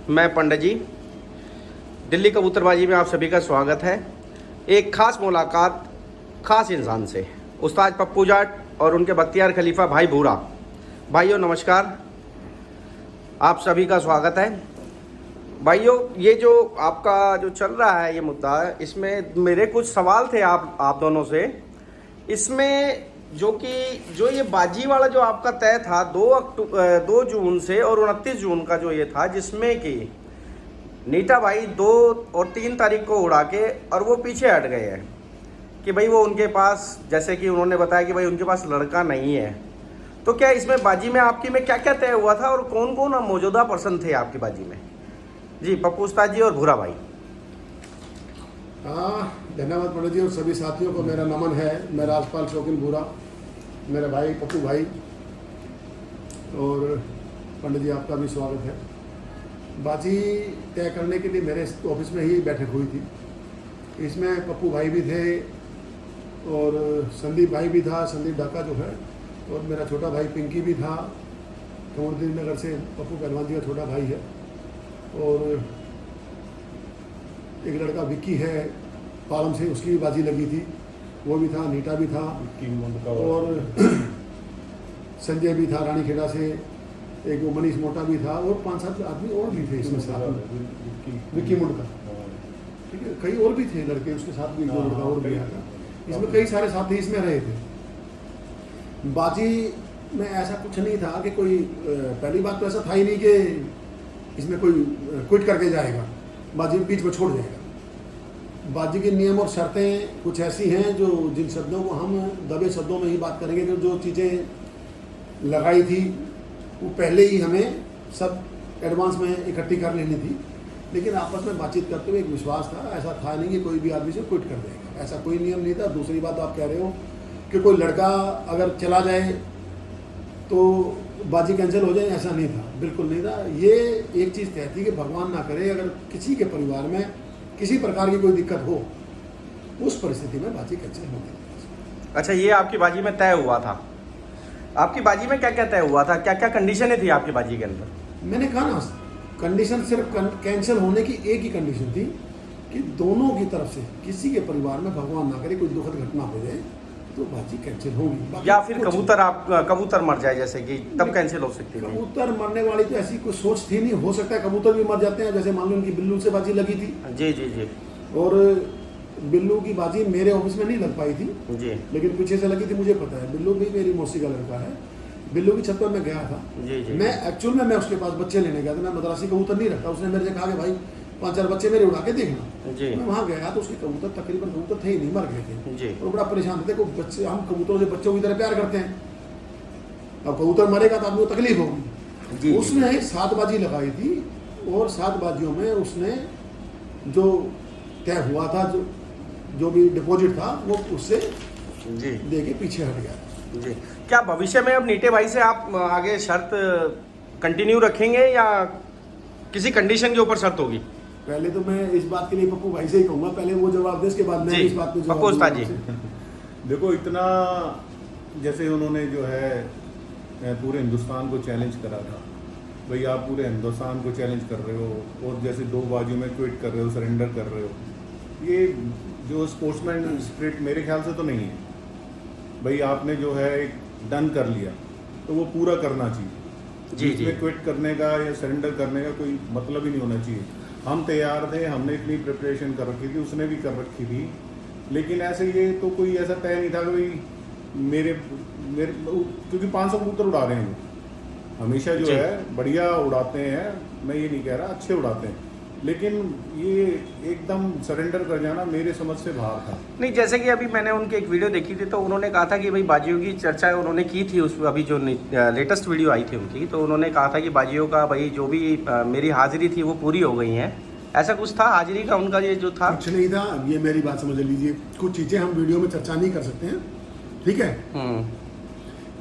मैं पंडित जी। दिल्ली कबूतरबाजी में आप सभी का स्वागत है। एक खास मुलाकात खास इंसान से, उस्ताद पप्पू जाट और उनके बख्तियार खलीफा भाई भूरा। भाइयों नमस्कार, आप सभी का स्वागत है। भाइयों, ये जो आपका जो चल रहा है ये मुद्दा, इसमें मेरे कुछ सवाल थे आप दोनों से। इसमें जो ये बाजी वाला जो आपका तय था 2 जून से और 29 जून का जो ये था, जिसमें कि नीटा भाई 2 और 3 तारीख को उड़ा के और वो पीछे हट गए हैं कि भाई वो उनके पास, जैसे कि उन्होंने बताया कि भाई उनके पास लड़का नहीं है। तो क्या इसमें बाजी में आपकी में क्या क्या तय हुआ था और कौन कौन मौजूदा पर्सन थे आपकी बाजी में? जी पप्पू उस्ताद जी और भूरा भाई। धन्यवाद पंडित जी और सभी साथियों को मेरा नमन है। मैं राजपाल शौकीन भूरा, मेरे भाई पप्पू भाई और पंडित जी आपका भी स्वागत है। बाजी तय करने के लिए मेरे ऑफिस में ही बैठक हुई थी। इसमें पप्पू भाई भी थे और संदीप भाई भी था, संदीप ढाका जो है, और मेरा छोटा भाई पिंकी भी था। कमरुद्दीन नगर से पप्पू पहलवान जी का छोटा भाई है, और एक लड़का विक्की है पालम से, उसकी भी बाजी लगी थी, वो भी था। नीटा भी था और संजय भी था रानीखेड़ा से, एक वो मनीष मोटा भी था, और 5-7 आदमी और भी थे इसमें साथ में। विक्की मुंडका, ठीक है, कई और भी थे लड़के उसके साथ भी, दो लड़का और भी आया था। इसमें कई सारे साथी इसमें रहे थे। बाजी में ऐसा कुछ नहीं था कि कोई, पहली बात तो ऐसा था ही नहीं कि इसमें कोई क्विट करके जाएगा, बाजी बीच में छोड़ जाएगा। बाजी के नियम और शर्तें कुछ ऐसी हैं जो, जिन शब्दों को हम दबे शब्दों में ही बात करेंगे, जो चीज़ें लगाई थी वो पहले ही हमें सब एडवांस में इकट्ठी कर लेनी थी। लेकिन आपस में बातचीत करते हुए एक विश्वास था, ऐसा था नहीं कि कोई भी आदमी से क्विट कर देगा, ऐसा कोई नियम नहीं था। दूसरी बात आप कह रहे हो कि कोई लड़का अगर चला जाए तो बाजी कैंसिल हो जाए, ऐसा नहीं था, बिल्कुल नहीं था। ये एक चीज़ तय थी कि भगवान ना करे अगर किसी के परिवार में किसी प्रकार की कोई दिक्कत हो, उस परिस्थिति में बाजी कैंसिल हो गई। अच्छा, ये आपकी बाजी में तय हुआ था। आपकी बाजी में क्या क्या तय हुआ था, क्या क्या कंडीशनें थी आपकी बाजी के अंदर? मैंने कहा ना, कंडीशन सिर्फ कैंसिल होने की एक ही कंडीशन थी कि दोनों की तरफ से किसी के परिवार में भगवान ना करे कोई दुखद घटना हो जाए तो बाजी कैंसिल होगी। या फिर कबूतर मर जाए, जैसे कि तब कैंसिल हो सकती है। कबूतर मरने वाली तो ऐसी कोई सोच थी नहीं। हो सकता है कबूतर भी मर जाते हैं, जैसे मान लो उनकी बिल्लू से बाजी लगी थी। जी जी जी। और बिल्लू की बाजी मेरे ऑफिस में नहीं लग पाई थी जी, लेकिन पीछे से लगी थी, मुझे पता है। बिल्लू भी मेरी मौसी का लड़का है। बिल्लू की छत पर मैं गया था। जी जी। मैं एक्चुअल में उसके पास बच्चे लेने गया था। मैं मद्रासी कबूतर नहीं रखता। उसने मेरे से कहा कि भाई 5-4 बच्चे मेरे उड़ा के देखना। जी। मैं वहाँ गया तो उसके कबूतर तकरीबन कबूतर थे ही नहीं, मर गए थे। जी। और बड़ा परेशान थे। बच्चे, हम कबूतरों से बच्चों की तरह प्यार करते हैं, अब कबूतर मरेगा तो आदमी को तकलीफ होगी। उसने 7 बाजी लगाई थी और 7 बाजियों में उसने जो तय हुआ था, जो भी डिपॉजिट था, वो उससे जी दे के पीछे हट गया। जी। क्या भविष्य में अब नीटे भाई से आप आगे शर्त कंटिन्यू रखेंगे या किसी कंडीशन के ऊपर शर्त होगी? पहले तो मैं इस बात के लिए पप्पू भाई से ही कहूँगा, पहले वो जवाब दे, इसके बाद मैं इस बात पे जवाब पप्पू उस्ताद जी। देखो, इतना जैसे उन्होंने जो है पूरे हिंदुस्तान को चैलेंज करा था, भाई आप पूरे हिंदुस्तान को चैलेंज कर रहे हो और जैसे 2 बाजियों में क्विट कर रहे हो, सरेंडर कर रहे हो, ये जो स्पोर्ट्समैन स्पिरिट मेरे ख्याल से तो नहीं है। भाई आपने जो है डन कर लिया तो वो पूरा करना चाहिए। जी जी। इसमें क्विट करने का या सरेंडर करने का कोई मतलब ही नहीं होना चाहिए। हम तैयार थे, हमने इतनी प्रिपरेशन कर रखी थी, उसने भी कर रखी थी, लेकिन ऐसे ये तो कोई ऐसा तय नहीं था कि भाई मेरे क्योंकि 500 कबूतर उड़ा रहे हैं वो हमेशा जो है बढ़िया उड़ाते हैं, मैं ये नहीं कह रहा अच्छे उड़ाते हैं, लेकिन ये एकदम सरेंडर कर जाना मेरे समझ से बाहर था। नहीं, जैसे कि अभी मैंने उनकी एक वीडियो देखी थी तो उन्होंने कहा था कि भाई बाजियों की चर्चा उन्होंने की थी। उस अभी जो लेटेस्ट वीडियो आई थी उनकी, तो उन्होंने कहा था कि बाजियों का भाई जो भी मेरी हाजिरी थी वो पूरी हो गई है। ऐसा कुछ था हाजिरी का उनका, ये जो था? कुछ नहीं था। ये मेरी बात समझ लीजिए, कुछ चीज़ें हम वीडियो में चर्चा नहीं कर सकते हैं, ठीक है?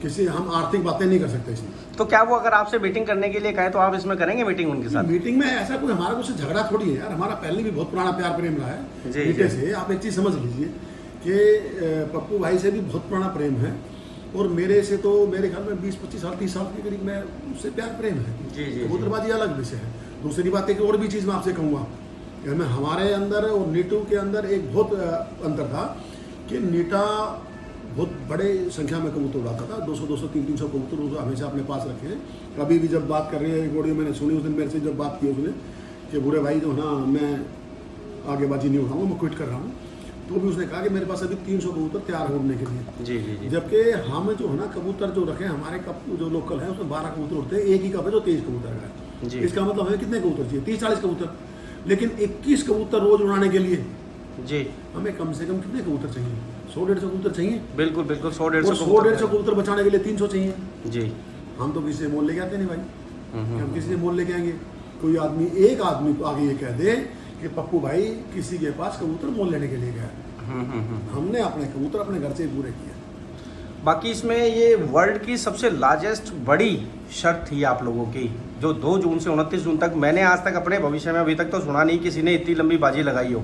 किसी हम आर्थिक बातें नहीं कर सकते इसमें। तो क्या वो अगर आपसे मीटिंग करने के लिए कहे तो आप इसमें करेंगे मीटिंग उनके साथ? मीटिंग में ऐसा कोई हमारा कुछ झगड़ा थोड़ी है यार। हमारा पहले भी बहुत पुराना प्यार प्रेम रहा है नीटे से। आप एक चीज़ समझ लीजिए कि पप्पू भाई से भी बहुत पुराना प्रेम है और मेरे से तो मेरे ख्याल में 20-25 साल 30 साल के करीब में उससे प्यार प्रेम है। जी जी। कबूतरबाजी अलग विषय है। दूसरी बात है कि और भी चीज़ मैं आपसे कहूँगा कि मैं हमारे अंदर और नीटू के अंदर एक बहुत अंतर था कि नीटा बहुत बड़े संख्या में कबूतर उड़ाता था, 200 300 कबूतर उसको हमेशा अपने पास रखे हैं। कभी भी जब बात कर रहे हैं, एक ऑडियो मैंने सुनी उस दिन मेरे से जब बात की उसने कि बुरे भाई जो ना मैं आगे बाजी नहीं उठाऊंगा, मैं क्विट कर रहा हूँ, तो भी उसने कहा कि मेरे पास अभी 300 कबूतर तैयार होने के लिए। जी जी जी। जबकि हम जो है ना कबूतर जो रखे हमारे कप जो लोकल है उसमें 12 कबूतर उड़ते हैं, एक ही कप है जो 23 कबूतर का है। जी। इसका मतलब हमें कितने कबूतर चाहिए? 30-40 कबूतर। लेकिन 21 कबूतर रोज उड़ाने के लिए जी हमें कम से कम कितने कबूतर चाहिए? 100-150 कबूतर चाहिए। बिल्कुल बिल्कुल, 100 और 150 कबूतर बचाने के लिए 300 चाहिए। जी। हम तो किसी से मोल लेके आते नहीं भाई, हम्म। हम किसी से मोल लेके आएंगे? कोई आदमी एक आदमी को आगे ये कह दे कि पप्पू भाई किसी के पास कबूतर मोल लेने के लिए गया है। हमने अपने कबूतर अपने घर से ही पूरे किए। बाकी इसमें ये वर्ल्ड की सबसे लार्जेस्ट बड़ी शर्त थी आप लोगों की, जो 2 जून से 29 जून तक, मैंने आज तक अपने भविष्य में अभी तक तो सुना नहीं किसी ने इतनी लंबी बाजी लगाई हो।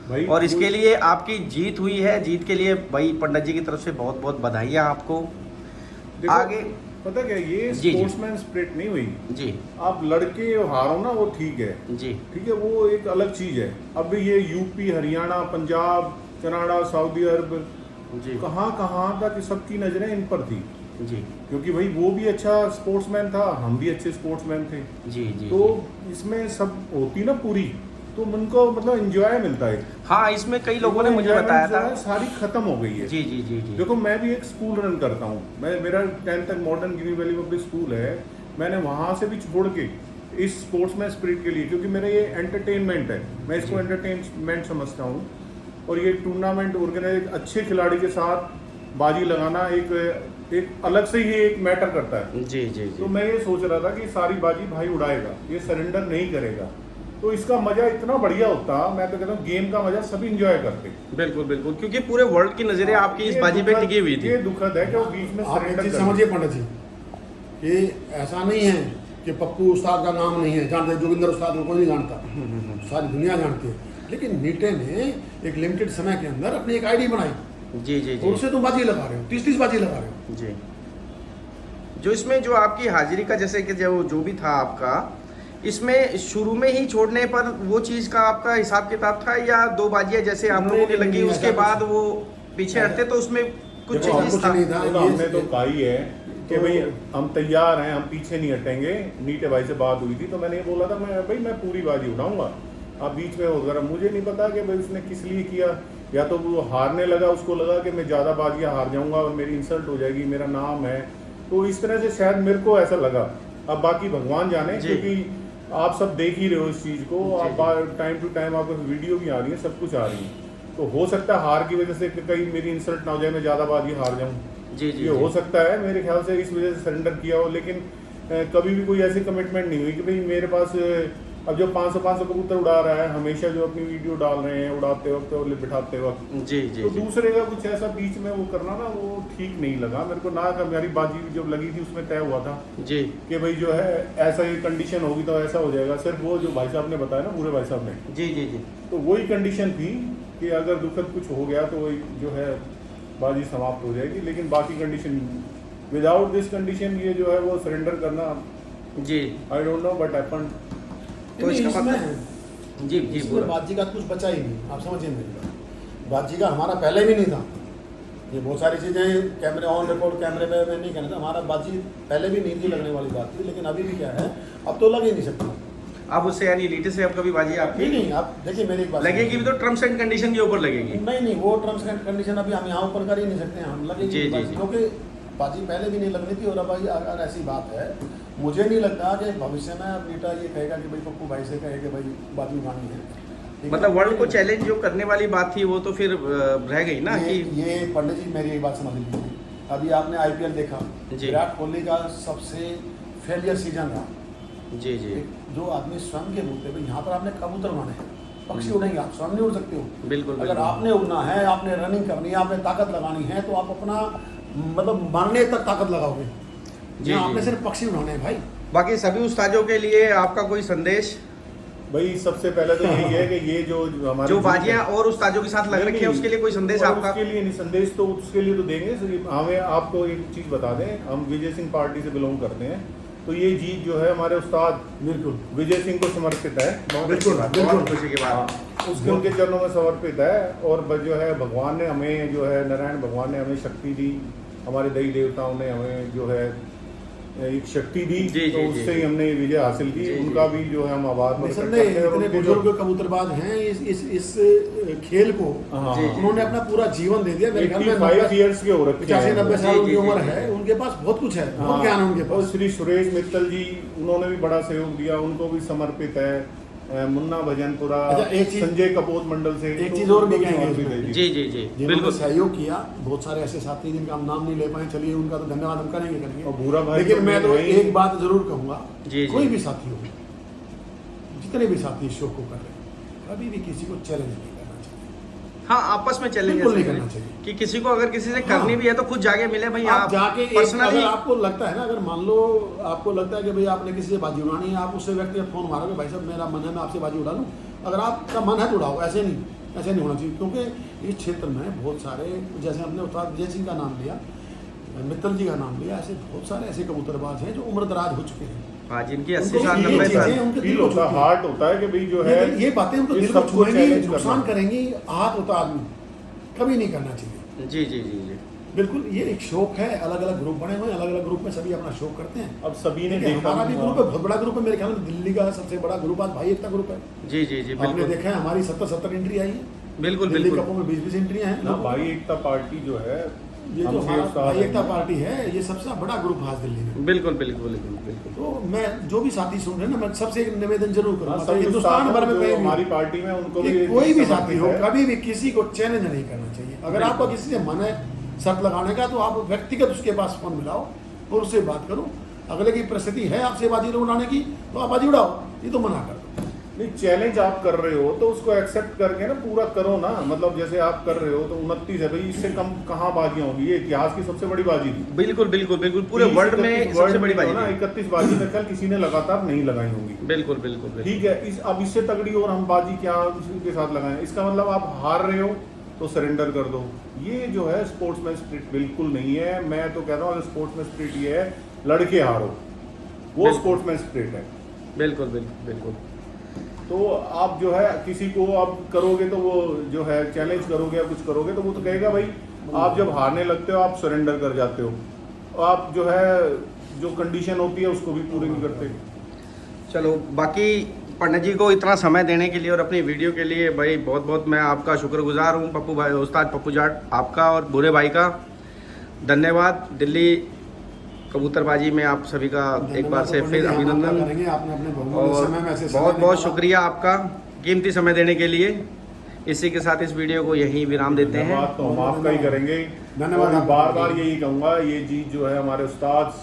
भाई और इसके लिए आपकी जीत हुई है, जीत के लिए भाई पंडित जी की तरफ से बहुत बहुत बधाइयाँ आपको। देखो, आगे पता क्या, ये जी, जी। स्पोर्ट्समैन स्पिरिट नहीं हुई। जी आप लड़के हारो ना, वो ठीक है, जी ठीक है, वो एक अलग चीज है। अब ये UP, Haryana, Punjab, Canada, Saudi Arabia, जी कहाँ तक सबकी नजरें इन पर थी, जी क्योंकि भाई वो भी अच्छा स्पोर्ट्समैन था, हम भी अच्छे स्पोर्ट्समैन थे। जी जी। तो इसमें सब होती ना पूरी, तो उनको मतलब एंजॉय मिलता है। हाँ, इसमें कई लोगों ने वो मुझे enjoyment बताया जो है था। सारी खत्म हो गई है। जी जी जी जी। देखो, मैं भी एक स्कूल रन करता हूँ, मेरा 10th तक मॉडर्न गिनी वैली पब्लिक स्कूल है। मैंने वहाँ से भी छोड़ के इस स्पोर्ट्समैन स्पिरिट के लिए, क्योंकि मेरा ये एंटरटेनमेंट है, मैं इसको एंटरटेनमेंट समझता हूँ। और ये टूर्नामेंट ऑर्गेनाइज अच्छे खिलाड़ी के साथ बाजी लगाना एक अलग से ही एक मैटर करता है। जी जी तो जी। मैं ये सोच रहा था कि सारी बाजी भाई उड़ाएगा, ये सरेंडर नहीं करेगा, तो इसका मजा इतना बढ़िया होता। मैं तो कहता हूँ गेम का मजा सभी इंजॉय करते। बिल्कुल बिल्कुल, क्योंकि पूरे वर्ल्ड की नजरें आपकी इस बाजी पे टिकी हुई थी। ये दुखद है कि वो बीच में आप एक सरेंडर चीज कर समझिए पंडित जी, कि ऐसा नहीं है कि पप्पू उस्ताद का नाम नहीं है, जानते जोगिंदर उस्ताद को कोई नहीं जानता, सारी दुनिया जानती है। लेकिन नीटे ने एक लिमिटेड समय के अंदर अपनी एक आईडी बनाई, जी जी और जी उससे तुम बाजी लगा रहे हो, 30 बाजी लगा रहे हो। जी। जो इसमें जो आपकी हाजिरी का, जैसे कि जो भी था आपका, इसमें शुरू में ही छोड़ने पर वो चीज़ का आपका हिसाब किताब था, या 2 बाजियाँ जैसे आप लोगों की लगी उसके बाद वो पीछे हटते, तो उसमें कुछ देखो, चेंजेस कुछ था? नहीं था। तो हमने तो कहा ही है कि भाई हम तैयार हैं, हम पीछे नहीं हटेंगे। नीटे भाई से बात हुई थी तो मैंने ये बोला था, मैं पूरी बाजी उठाऊंगा। अब बीच में होगा, मुझे नहीं पता कि भाई उसने किस लिए किया, या तो वो हारने लगा, उसको लगा कि मैं ज़्यादा बाजियाँ हार जाऊंगा और मेरी इंसल्ट हो जाएगी, मेरा नाम है, तो इस तरह से शायद मेरे को ऐसा लगा। अब बाकी भगवान जाने, क्योंकि आप सब देख ही रहे हो इस चीज़ को, आप टाइम टू टाइम आपको वीडियो भी आ रही है, सब कुछ आ रही है। तो हो सकता है हार की वजह से कहीं मेरी इंसल्ट ना हो जाए, मैं ज़्यादा बाजी हार जाऊँ, जी जी ये हो सकता है। मेरे ख्याल से इस वजह से सरेंडर किया हो। लेकिन कभी भी कोई ऐसी कमिटमेंट नहीं हुई कि भाई मेरे पास अब जो 500 कबूतर उड़ा रहा है, हमेशा जो अपनी वीडियो डाल रहे हैं उड़ाते वक्त और बिठाते वक्त, जी जी तो जी। दूसरे का कुछ ऐसा बीच में वो करना ना, वो ठीक नहीं लगा मेरे को ना। हमारी बाजी जब लगी थी उसमें तय हुआ था जी कि भाई जो है ऐसा ही कंडीशन होगी तो ऐसा हो जाएगा। सिर्फ वो जो भाई साहब ने बताया ना, पूरे भाई साहब ने, जी जी जी। तो वही कंडीशन थी कि अगर दुखद कुछ हो गया तो वही जो है बाजी समाप्त हो जाएगी। लेकिन बाकी कंडीशन, विदाउट दिस कंडीशन ये जो है वो सरेंडर करना, जी। I don't know but happen. तो इसका इसमें जी जी इसमें बोलो। बाजी का कुछ बचा ही नहीं, आप समझिए मेरी बात। बाजी का हमारा पहले भी नहीं था, ये बहुत सारी चीज़ें कैमरे ऑन रिकॉर्ड कैमरे में मैं नहीं कहना था, हमारा बाजी पहले भी नहीं थी लगने वाली बात थी। लेकिन अभी भी क्या है, अब तो लग ही नहीं सकता। अब उससे यानी लीटे से अब कभी बाजी आपकी नहीं, आप देखिए मेरी एक बात लगेगी भी तो टर्म्स एंड कंडीशन के ऊपर लगेगी। नहीं, वो टर्म्स एंड कंडीशन अभी हम यहाँ ऊपर कर ही नहीं सकते हैं, हम जी, लगेगी जी, बाजी, जी। क्योंकि बाजी पहले भी नहीं लगनी थी। और अब भाई अगर ऐसी बात है, मुझे नहीं लगता कि भविष्य में अब नीटा ये कहेगा कि भाई पप्पू भाई से कहे कि भाई बाजी उठानी है, ठीक है? मतलब वर्ल्ड को चैलेंज जो करने वाली बात थी वो तो फिर रह गई ना ये पंडित जी मेरी एक बात समझ लीजिए, अभी आपने IPL देखा, जी। विराट कोहली का सबसे फेलियर सीजन रहा। जी जी जो आदमी स्वयं के बोलते भाई यहाँ पर आपने कबूतर उड़ाने हैं, पक्षी उड़ेंगे, आप स्वयं नहीं उड़ सकते हो। बिल्कुल अगर बिल्कुल। आपने उड़ना है, आपने रनिंग करनी है, आपने ताकत लगानी है, तो आप अपना मतलब मरने तक ताकत लगाओगे। जी, यहाँ जी। आपने सिर्फ पक्षी उड़ाने हैं भाई। बाकी सभी उस्तादों के लिए आपका कोई संदेश? भाई सबसे पहले तो यही है कि ये जो हमारी जो बाजियां और उस्तादों के साथ लग रखी है उसके लिए कोई संदेश और आपका? उसके लिए नहीं, संदेश तो उसके लिए तो देंगे। हमें आपको एक चीज़ बता दें, हम विजय सिंह पार्टी से बिलोंग करते हैं। तो ये जीत जो है हमारे उस्ताद बिल्कुल विजय सिंह को समर्पित है। बिल्कुल बहुत खुशी की बात। उसके उनके चरणों में समर्पित है। और जो है भगवान ने हमें जो है नारायण भगवान ने हमें शक्ति दी, हमारे देवी देवताओं ने हमें जो है एक शक्ति दी, तो उससे ही हमने विजय हासिल की। उनका भी जो है हम आभार प्रकट करते हैं। इतने बुजुर्ग कबूतरबाज हैं इस खेल को, उन्होंने अपना पूरा जीवन दे दिया। मेरे ख्याल में 85 इयर्स के हो रखे हैं, 85-90 साल की उम्र है, उनके पास बहुत कुछ है, बहुत ज्ञान है उनके और पास। श्री सुरेश मित्तल जी, उन्होंने भी बड़ा सहयोग दिया, उनको भी समर्पित है। मुन्ना भजनपुरा, संजय कपोत मंडल से एक चीज और भी कहेंगे, जी जी जी बिल्कुल सहयोग किया। बहुत सारे ऐसे साथी जिनका हम नाम नहीं ले पाए, चलिए उनका तो धन्यवाद हम करेंगे। और भूरा भाई, लेकिन मैं तो एक बात जरूर कहूंगा, जी कोई भी साथी हो, जितने भी साथी इस शो को कर रहे हैं, कभी भी किसी को चैलेंज नहीं करना चाहिए। हाँ, आपस में चैलेंज बिल्कुल नहीं करना चाहिए कि किसी को अगर किसी से करनी भी है तो खुद जाके मिले भाई। आप जाके पर्सनली अगर आपको लगता है ना, अगर मान लो आपको लगता है कि भाई आपने किसी से बाजी उड़ानी है, आप उससे व्यक्तिगत फोन मारोगे, भाई साहब मेरा मन है मैं आपसे बाजी उड़ा लूँ, अगर आपका मन है तो उड़ाओ, ऐसे नहीं होना चाहिए। क्योंकि इस क्षेत्र में बहुत सारे, जैसे हमने उस्ताद विजय सिंह का नाम लिया, मित्तल जी का नाम लिया, ऐसे बहुत सारे ऐसे कबूतरबाज हैं जो उम्र दराज हो चुके हैं। हाँ, जिनकी 80 साल 90 साल उनके फील होता है, हार्ट होता है कि भाई जो है ये बातें उनको दिल को छुएंगी, नुकसान करेंगी, आहत होता आदमी, कभी नहीं करना चाहिए। जी जी जी जी बिल्कुल, ये एक शौक है। अलग अलग ग्रुप बने हुए हैं, अलग अलग ग्रुप में सभी अपना शौक करते हैं। अब सभी ने देखा, हमारा भी ग्रुप है, बहुत बड़ा ग्रुप है, मेरे ख्याल में दिल्ली का सबसे बड़ा ग्रुप आज भाई एकता ग्रुप है। जी जी जी आपने बिल्कुल देखा है हमारी 70 एंट्री आई है, बिल्कुल दिल्ली बिल्कुल कपों में 20 एंट्रियां हैं। ना भाई एकता पार्टी जो है, ये जो हमसे हमारा उस्ताद भाई है। एकता पार्टी है, ये सबसे बड़ा ग्रुप है आज दिल्ली में। बिल्कुल बिल्कुल बिल्कुल बिल्कुल। तो मैं जो भी साथी सुन रहे हैं ना, मैं सबसे एक निवेदन जरूर करूंगा, सब हिंदुस्तान भर में कहीं हमारी भी पार्टी में उनको कि भी कोई भी साथी समर्पित हो, है। कभी भी किसी को चैलेंज नहीं करना चाहिए। अगर आपका किसी से मन है शर्त लगाने का, तो आप व्यक्तिगत उसके पास फोन मिलाओ और उससे बात करो। अगले की परिस्थिति है आपसे बाजी उड़ाने की, तो आप बाजी उड़ाओ, ये तो मना कर दो। नहीं, चैलेंज आप कर रहे हो तो उसको एक्सेप्ट करके ना पूरा करो ना। मतलब जैसे आप कर रहे हो तो 29 है भाई, इससे कम कहाँ बाजियां होगी? ये इतिहास की सबसे बड़ी बाजी थी। बिल्कुल बिल्कुल बिल्कुल, पूरे वर्ल्ड में सबसे बड़ी बाजी ना 31 बाजी मेरे ख्याल किसी ने लगातार नहीं लगाई होंगी। बिल्कुल बिल्कुल ठीक है, अब इससे तगड़ी और हम बाजी क्या के साथ लगाएं? इसका मतलब आप हार रहे हो तो सरेंडर कर दो। ये जो है स्पोर्ट्समैन स्पिरिट बिल्कुल नहीं है। मैं तो कहता हूँ स्पोर्ट्समैन स्पिरिट ये है, लड़के हारो, वो स्पोर्ट्समैन स्पिरिट है। बिल्कुल बिल्कुल बिल्कुल। तो आप जो है किसी को आप करोगे तो वो जो है चैलेंज करोगे या कुछ करोगे तो वो तो कहेगा भाई, आप जब हारने लगते हो आप सरेंडर कर जाते हो। आप जो है जो कंडीशन होती है उसको भी पूरी नहीं करते। चलो, बाकी पंडित जी को इतना समय देने के लिए और अपनी वीडियो के लिए भाई बहुत बहुत मैं आपका शुक्रगुजार हूँ। पप्पू भाई, उस्ताद पप्पू जाट, आपका और बुरे भाई का धन्यवाद। दिल्ली कबूतरबाजी में आप सभी का एक बार से फिर अभिनंदन और बहुत बहुत शुक्रिया आपका कीमती समय देने के लिए। इसी के साथ इस वीडियो को यहीं विराम देते हैं। धन्यवाद तो हम आपका ही करेंगे। धन्यवाद। और बार बार यही कहूँगा, ये जीत जो है हमारे उस्ताद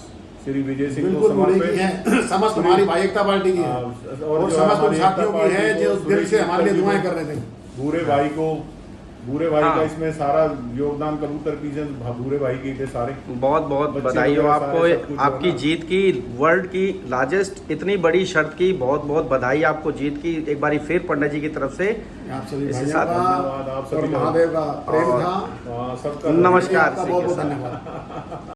श्री विजय सिंह को बिल्कुल समर्पित है, समस्त हमारी भाई एकता पार्टी की है और समस्त उन साथियों की है जो दिल से हमारे लिए दुआएं कर रहे थे। भूरे भाई को, भूरे भाई हाँ। का इसमें सारा योगदान कबूतर पीजन भूरे भाई के थे सारे। बहुत बहुत बच्चे बधाई हो वगैरह आपको, सारे सब कुछ आपकी जो है जीत की, वर्ल्ड की लार्जेस्ट इतनी बड़ी शर्त की बहुत बहुत बधाई आपको जीत की। एक बारी फिर पंडित जी की तरफ से आप सभी इसके भाइयों साथ का धन्यवाद, आप सभी और का। महादेव का प्रेम और था। सबका नमस्कार। आपका बहुत बहुत धन्यवाद।